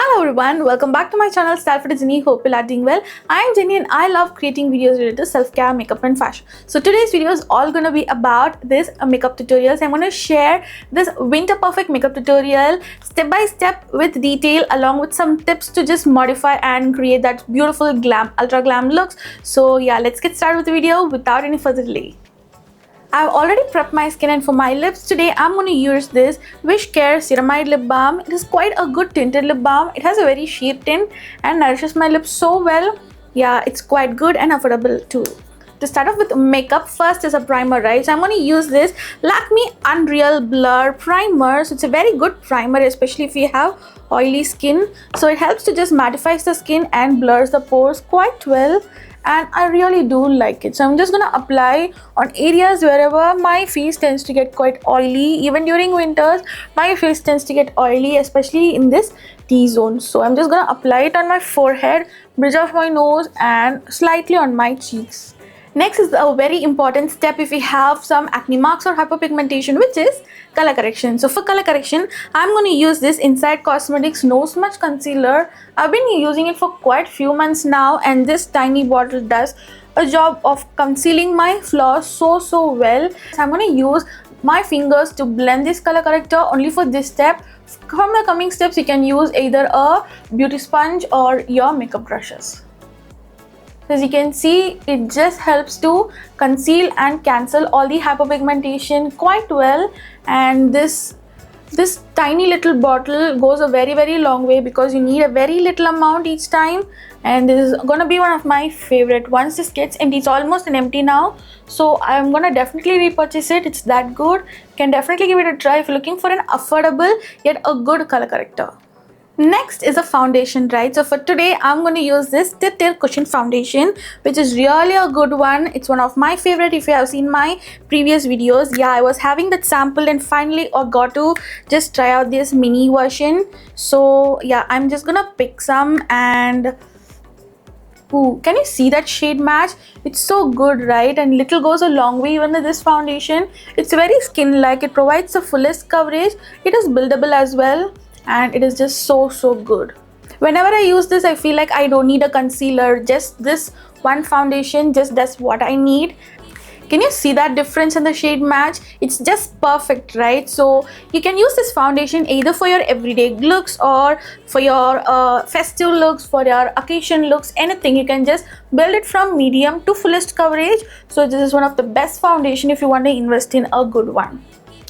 Hello everyone, welcome back to my channel Stylefit Janani. Hope you are doing well. I am Janani and I love creating videos related to self-care, makeup and fashion. So today's video is all going to be about this makeup tutorials. I'm going to share this winter perfect makeup tutorial step by step with detail along with some tips to just modify and create that beautiful glam, ultra glam looks. So yeah, let's get started with the video without any further delay. I've already prepped my skin, and for my lips today I'm going to use this WishCare Ceramide lip balm. It is quite a good tinted lip balm. It has a very sheer tint and nourishes my lips so well. Yeah, it's quite good and affordable too. To start off with makeup, first is a primer, right? So I'm going to use this Lakme Unreal Blur Primer. So it's a very good primer, especially if you have oily skin. So it helps to just mattifies the skin and blurs the pores quite well. And I really do like it. So I'm just gonna apply on areas wherever my face tends to get quite oily. Even during winters, my face tends to get oily, especially in this T-zone. So I'm just gonna apply it on my forehead, bridge of my nose, and slightly on my cheeks. Next is a very important step if you have some acne marks or hyperpigmentation, which is color correction. So for color correction, I'm going to use this Inside Cosmetics No Smudge Concealer. I've been using it for quite few months now, and this tiny bottle does a job of concealing my flaws so well. So I'm going to use my fingers to blend this color corrector only for this step. From the coming steps, you can use either a beauty sponge or your makeup brushes. As you can see, it just helps to conceal and cancel all the hyperpigmentation quite well, and this tiny little bottle goes a very long way because you need a very little amount each time, and this is gonna be one of my favorite. Once this gets empty, it's almost an empty now, so I'm gonna definitely repurchase it. It's that good. You can definitely give it a try if you're looking for an affordable yet a good color corrector. Next is a foundation, right? So for today I'm going to use this TIRTIR Cushion Foundation, which is really a good one. It's one of my favorite. If you have seen my previous videos, yeah, I was having that sample and finally I got to just try out this mini version. So yeah, I'm just gonna pick some, and ooh, can you see that shade match? It's so good, right? And little goes a long way. Even with this foundation, it's very skin-like. It provides the fullest coverage. It is buildable as well, and it is just so good. Whenever I use this, I feel like I don't need a concealer. Just this one foundation just does what I need. Can you see that difference in the shade match? It's just perfect, right? So you can use this foundation either for your everyday looks or for your festive looks, for your occasion looks, anything. You can just build it from medium to fullest coverage. So this is one of the best foundation if you want to invest in a good one.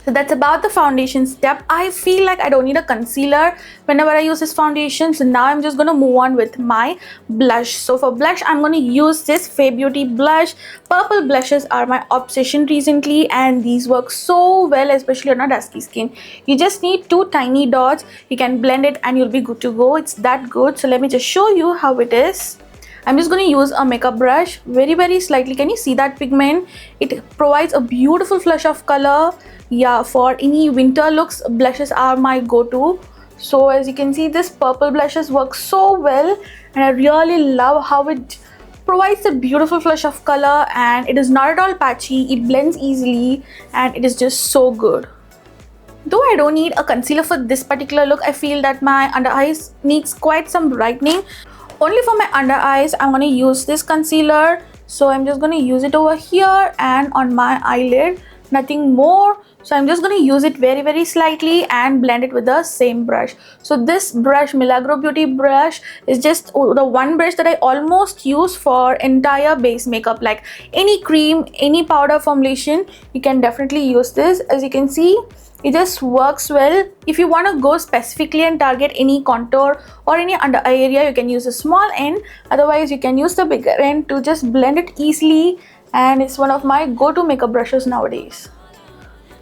So that's about the foundation step. I feel like I don't need a concealer whenever I use this foundation. So now I'm just going to move on with my blush. So for blush, I'm going to use this BindtBeauty blush. Purple blushes are my obsession recently, and these work so well, especially on a dusky skin. You just need two tiny dots. You can blend it and you'll be good to go. It's that good. So let me just show you how it is. I'm just going to use a makeup brush very slightly. Can you see that pigment? It provides a beautiful flush of color. Yeah, for any winter looks, blushes are my go-to. So as you can see, this purple blushes work so well, and I really love how it provides a beautiful flush of color, and it is not at all patchy. It blends easily and it is just so good. Though I don't need a concealer for this particular look, I feel that my under eyes needs quite some brightening. Only for my under eyes, I'm going to use this concealer. So I'm just going to use it over here and on my eyelid, nothing more. So I'm just going to use it very slightly and blend it with the same brush. So this brush, Milagro Beauty brush, is just the one brush that I almost use for entire base makeup. Like any cream, any powder formulation, you can definitely use this. As you can see, it just works well. If you want to go specifically and target any contour or any under eye area, you can use a small end. Otherwise, you can use the bigger end to just blend it easily. And it's one of my go-to makeup brushes nowadays.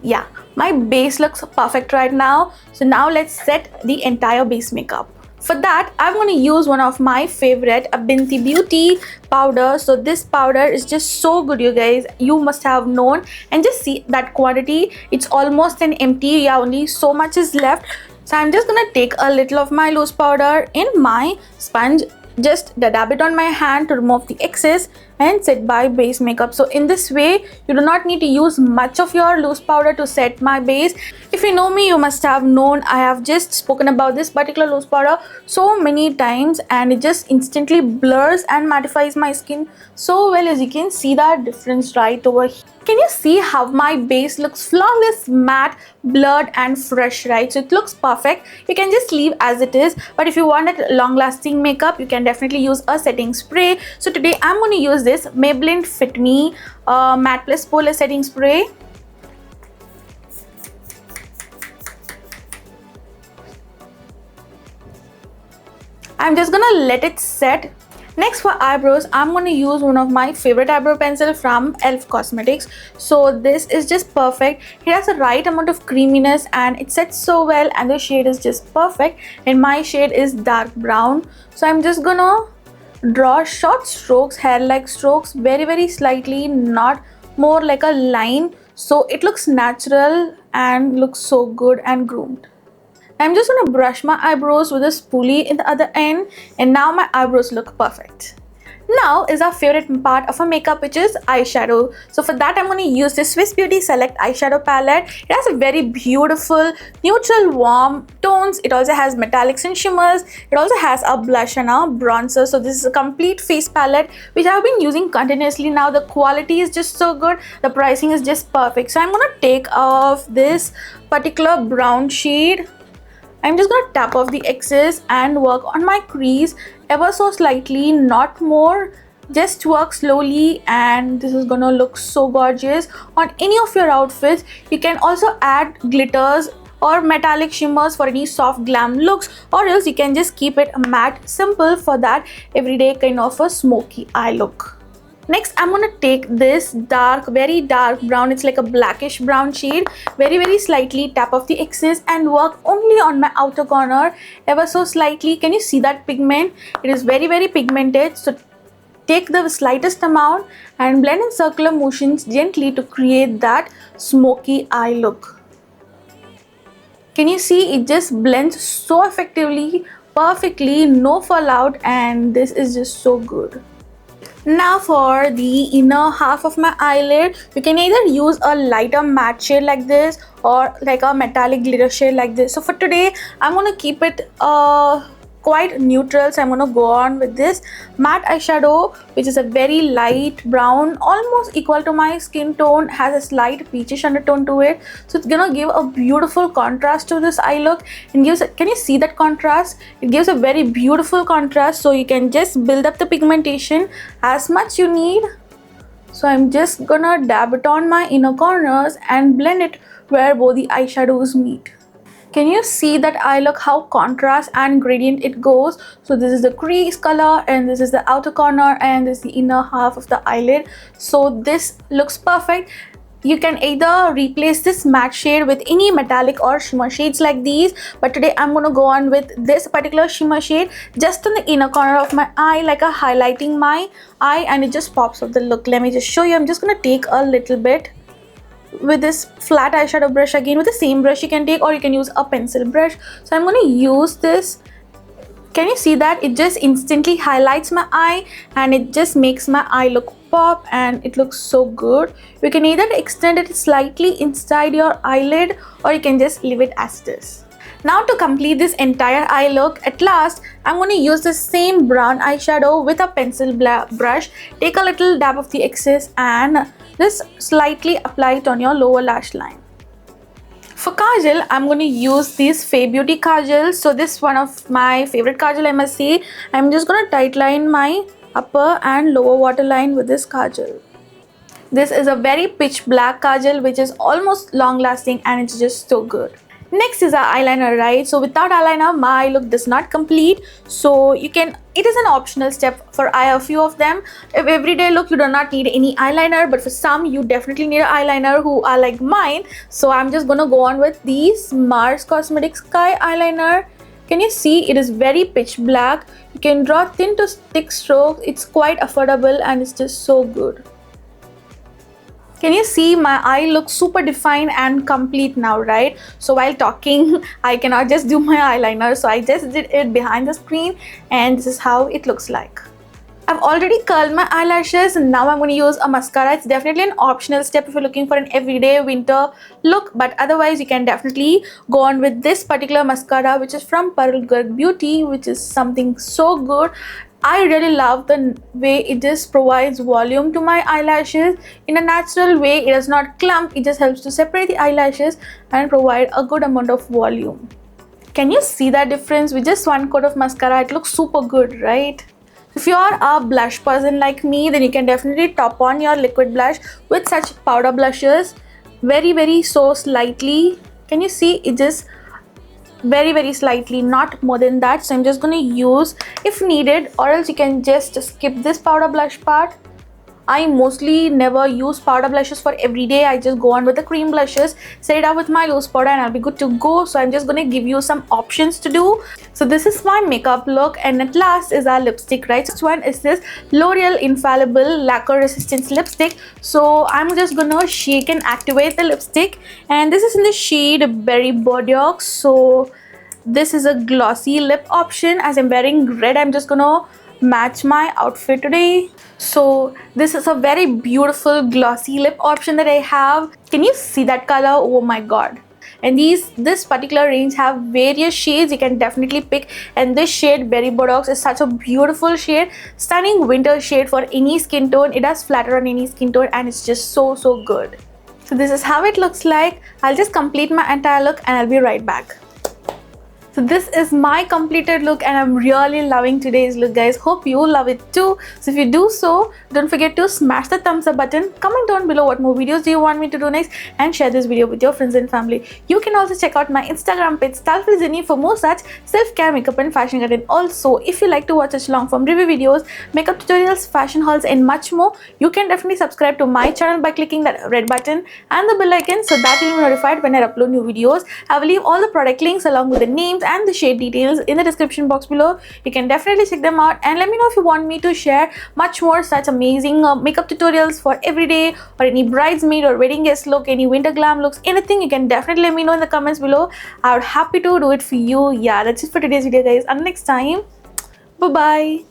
Yeah, my base looks perfect right now. So now let's set the entire base makeup. For that, I'm going to use one of my favorite, a BindtBeauty powder. So this powder is just so good, you guys. You must have known, and just see that quantity. It's almost an empty. Yeah, only so much is left. So I'm just going to take a little of my loose powder in my sponge, just dab it on my hand to remove the excess and set my base makeup. So in this way, you do not need to use much of your loose powder to set my base. If you know me, you must have known I have just spoken about this particular loose powder so many times, and it just instantly blurs and mattifies my skin so well. As you can see that difference right over here. Can you see how my base looks flawless, matte, blurred and fresh, right? So it looks perfect. You can just leave as it is, but if you want it long lasting makeup, you can definitely use a setting spray. So today I'm going to use this Maybelline Fit Me Matte Plus Polar Setting Spray. I'm just gonna let it set. Next, for eyebrows, I'm going to use one of my favorite eyebrow pencil from e.l.f. Cosmetics. So this is just perfect. It has the right amount of creaminess and it sets so well, and the shade is just perfect, and my shade is dark brown. So I'm just gonna draw short strokes, hair like strokes, very slightly, not more like a line, so it looks natural and looks so good and groomed. I'm just going to brush my eyebrows with a spoolie in the other end, and now my eyebrows look perfect. Now is our favorite part of our makeup, which is eyeshadow. So for that, I'm going to use this Swiss Beauty Select eyeshadow palette. It has a very beautiful neutral warm tones. It also has metallics and shimmers. It also has a blush and a bronzer. So this is a complete face palette which I've been using continuously now. The quality is just so good. The pricing is just perfect. So I'm going to take off this particular brown shade. I'm just going to tap off the excess and work on my crease ever so slightly, not more. Just work slowly, and this is going to look so gorgeous on any of your outfits. You can also add glitters or metallic shimmers for any soft glam looks, or else you can just keep it matte, simple for that everyday kind of a smoky eye look. Next, I'm going to take this very dark brown, it's like a blackish brown shade, very slightly tap off the excess and work only on my outer corner ever so slightly. Can you see that pigment? It is very pigmented. So take the slightest amount and blend in circular motions gently to create that smoky eye look. Can you see it just blends so effectively, perfectly, no fallout, and this is just so good. Now for the inner half of my eyelid, you can either use a lighter matte shade like this or like a metallic glitter shade like this. So for today, I'm going to keep it quite neutral. So I'm going to go on with this matte eyeshadow, which is a very light brown, almost equal to my skin tone, has a slight peachish undertone to it. So it's going to give a beautiful contrast to this eye look, and gives, can you see that contrast? It gives a very beautiful contrast. So you can just build up the pigmentation as much you need. So I'm just gonna dab it on my inner corners and blend it where both the eyeshadows meet. Can you see that eye look, how contrast and gradient it goes? So this is the crease color, and this is the outer corner, and this is the inner half of the eyelid. So this looks perfect. You can either replace this matte shade with any metallic or shimmer shades like these, but today I'm going to go on with this particular shimmer shade just in the inner corner of my eye, like a highlighting my eye, and it just pops up the look. Let me just show you. I'm just going to take a little bit with this flat eyeshadow brush. Again, with the same brush you can take, or you can use a pencil brush. So I'm going to use this. Can you see that? It just instantly highlights my eye, and it just makes my eye look pop, and it looks so good. You can either extend it slightly inside your eyelid, or you can just leave it as it is. Now to complete this entire eye look, at last I'm going to use the same brown eyeshadow with a pencil brush. Take a little dab of the excess and just slightly apply it on your lower lash line. For kajal, I'm going to use this Beauty kajal. So this is one of my favorite kajal, I must say. I'm just going to tightline my upper and lower waterline with this kajal. This is a very pitch black kajal which is almost long lasting, and it's just so good. Next is our eyeliner, right? So without eyeliner, my eye look does not complete. So you can, it is an optional step for a few of them. If everyday look, you do not need any eyeliner, but for some, you definitely need an eyeliner who are like mine. So I'm just gonna go on with the Mars Cosmetics Sky eyeliner. Can you see? It is very pitch black. You can draw thin to thick strokes. It's quite affordable, and it's just so good. Can you see my eye looks super defined and complete now, right? So while talking, I cannot just do my eyeliner, so I just did it behind the screen, and this is how it looks like. I've already curled my eyelashes and now I'm going to use a mascara. It's definitely an optional step if you're looking for an everyday winter look, but otherwise you can definitely go on with this particular mascara, which is from Parul Garg Beauty, which is something so good. I really love the way it just provides volume to my eyelashes in a natural way. It does not clump, it just helps to separate the eyelashes and provide a good amount of volume. Can you see that difference? With just one coat of mascara, it looks super good, right? If you are a blush person like me, then you can definitely top on your liquid blush with such powder blushes very so slightly. Can you see it just very slightly, not more than that. So I'm just going to use if needed, or else you can just skip this powder blush part. I mostly never use powder blushes for every day. I just go on with the cream blushes, set it up with my loose powder, and I'll be good to go. So I'm just going to give you some options to do. So this is my makeup look, and at last is our lipstick, right? This one is this L'Oreal Infallible Lacquer Resistance lipstick. So I'm just going to shake and activate the lipstick, and this is in the shade Berry Bordeaux. So this is a glossy lip option. As I'm wearing red, I'm just going to match my outfit today. So this is a very beautiful glossy lip option that I have. Can you see that color? Oh my god. And this particular range have various shades you can definitely pick, and this shade Berry Bordeaux is such a beautiful shade, stunning winter shade for any skin tone. It does flatter on any skin tone and it's just so good. So this is how it looks like. I'll just complete my entire look and I'll be right back. So this is my completed look and I'm really loving today's look, guys. Hope you love it too. So if you do so, don't forget to smash the thumbs up button, comment down below what more videos do you want me to do next, and share this video with your friends and family. You can also check out my Instagram page Stylefit for more such self-care, makeup and fashion content. Also, if you like to watch such long form review videos, makeup tutorials, fashion hauls and much more, you can definitely subscribe to my channel by clicking that red button and the bell icon, so that you'll be notified when I upload new videos. I will leave all the product links along with the names and the shade details in the description box below. You can definitely check them out and let me know if you want me to share much more such amazing makeup tutorials for everyday or any bridesmaid or wedding guest look, any winter glam looks, anything. You can definitely let me know in the comments below. I would happy to do it for you. Yeah, that's it for today's video, guys. Until next time, bye bye.